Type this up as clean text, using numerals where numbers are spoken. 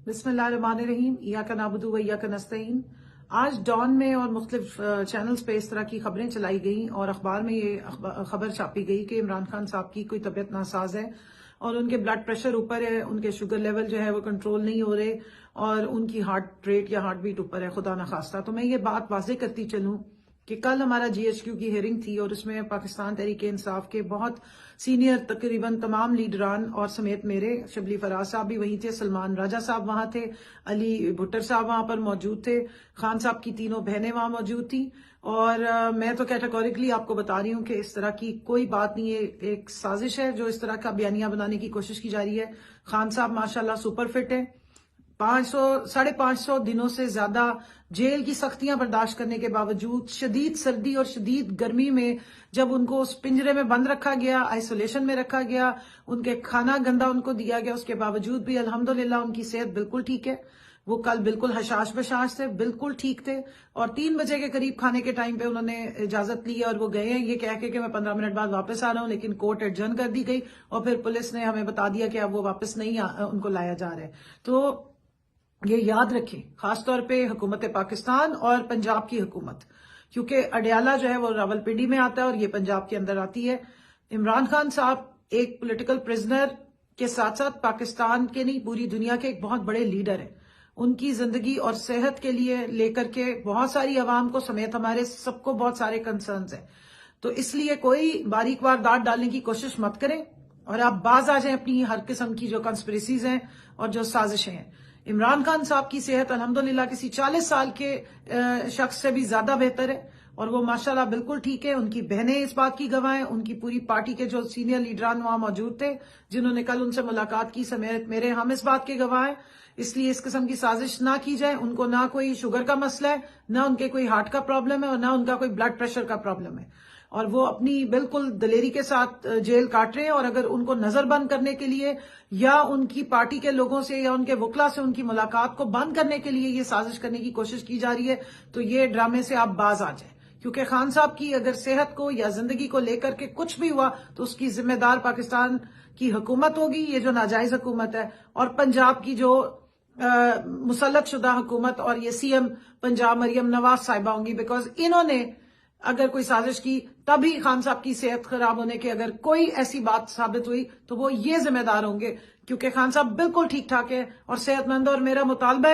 بسم اللہ الرحمن الرحیم ایاک نعبد و ایاک نستعین۔ آج ڈان میں اور مختلف چینلز پہ اس طرح کی خبریں چلائی گئیں اور اخبار میں یہ خبر چھاپی گئی کہ عمران خان صاحب کی کوئی طبیعت ناساز ہے اور ان کے بلڈ پریشر اوپر ہے، ان کے شوگر لیول جو ہے وہ کنٹرول نہیں ہو رہے اور ان کی ہارٹ ریٹ یا ہارٹ بیٹ اوپر ہے، خدا نخواستہ۔ تو میں یہ بات واضح کرتی چلوں کہ کل ہمارا جی ایچ کیو کی ہیئرنگ تھی اور اس میں پاکستان تحریک انصاف کے بہت سینئر تقریباً تمام لیڈران اور سمیت میرے شبلی فراز صاحب بھی وہیں تھے، سلمان راجہ صاحب وہاں تھے، علی بھٹر صاحب وہاں پر موجود تھے، خان صاحب کی تینوں بہنیں وہاں موجود تھیں اور میں تو کیٹیگوریکلی آپ کو بتا رہی ہوں کہ اس طرح کی کوئی بات نہیں ہے، ایک سازش ہے جو اس طرح کا بیانیہ بنانے کی کوشش کی جا رہی ہے۔ خان صاحب ماشاءاللہ سپر فٹ ہے، 550 دنوں سے زیادہ جیل کی سختیاں برداشت کرنے کے باوجود، شدید سردی اور شدید گرمی میں جب ان کو اس پنجرے میں بند رکھا گیا، آئسولیشن میں رکھا گیا، ان کے کھانا گندا ان کو دیا گیا، اس کے باوجود بھی الحمدللہ ان کی صحت بالکل ٹھیک ہے۔ وہ کل بالکل حشاش بشاش تھے، بالکل ٹھیک تھے اور 3 بجے کے قریب کھانے کے ٹائم پہ انہوں نے اجازت لی اور وہ گئے ہیں یہ کہہ کے کہ میں 15 منٹ بعد واپس آ رہا ہوں، لیکن کورٹ ایڈجرن کر دی گئی اور پھر پولیس نے ہمیں بتا دیا کہ اب وہ واپس نہیں ان کو لایا جا رہا ہے۔ تو یہ یاد رکھیں، خاص طور پہ حکومت پاکستان اور پنجاب کی حکومت، کیونکہ اڈیالہ جو ہے وہ راولپنڈی میں آتا ہے اور یہ پنجاب کے اندر آتی ہے۔ عمران خان صاحب ایک پولیٹیکل پرزنر کے ساتھ ساتھ پاکستان کے نہیں پوری دنیا کے ایک بہت بڑے لیڈر ہیں۔ ان کی زندگی اور صحت کے لیے لے کر کے بہت ساری عوام کو سمیت ہمارے سب کو بہت سارے کنسرنز ہیں، تو اس لیے کوئی باریک واردات ڈالنے کی کوشش مت کریں اور آپ باز آ جائیں اپنی ہر قسم کی جو کنسپریسیز ہیں اور جو سازشیں ہیں۔ عمران خان صاحب کی صحت الحمدللہ کسی 40 سال کے شخص سے بھی زیادہ بہتر ہے اور وہ ماشاءاللہ بالکل ٹھیک ہے۔ ان کی بہنیں اس بات کی گواہ ہیں، ان کی پوری پارٹی کے جو سینئر لیڈران وہاں موجود تھے جنہوں نے کل ان سے ملاقات کی سمیت میرے، ہم اس بات کے گواہ ہیں۔ اس لیے اس قسم کی سازش نہ کی جائے۔ ان کو نہ کوئی شوگر کا مسئلہ ہے، نہ ان کے کوئی ہارٹ کا پرابلم ہے اور نہ ان کا کوئی بلڈ پریشر کا پرابلم ہے، اور وہ اپنی بالکل دلیری کے ساتھ جیل کاٹ رہے ہیں۔ اور اگر ان کو نظر بند کرنے کے لیے یا ان کی پارٹی کے لوگوں سے یا ان کے وکلا سے ان کی ملاقات کو بند کرنے کے لیے یہ سازش کرنے کی کوشش کی جا رہی ہے تو یہ ڈرامے سے آپ باز آ جائیں، کیونکہ خان صاحب کی اگر صحت کو یا زندگی کو لے کر کے کچھ بھی ہوا تو اس کی ذمہ دار پاکستان کی حکومت ہوگی، یہ جو ناجائز حکومت ہے، اور پنجاب کی جو مسلط شدہ حکومت اور یہ سی ایم پنجاب مریم نواز صاحبہ ہوں گی، بیکاز انہوں نے اگر کوئی سازش کی تبھی خان صاحب کی صحت خراب ہونے کے اگر کوئی ایسی بات ثابت ہوئی تو وہ یہ ذمہ دار ہوں گے، کیونکہ خان صاحب بالکل ٹھیک ٹھاک ہے اور صحت مند، اور میرا مطالبہ ہے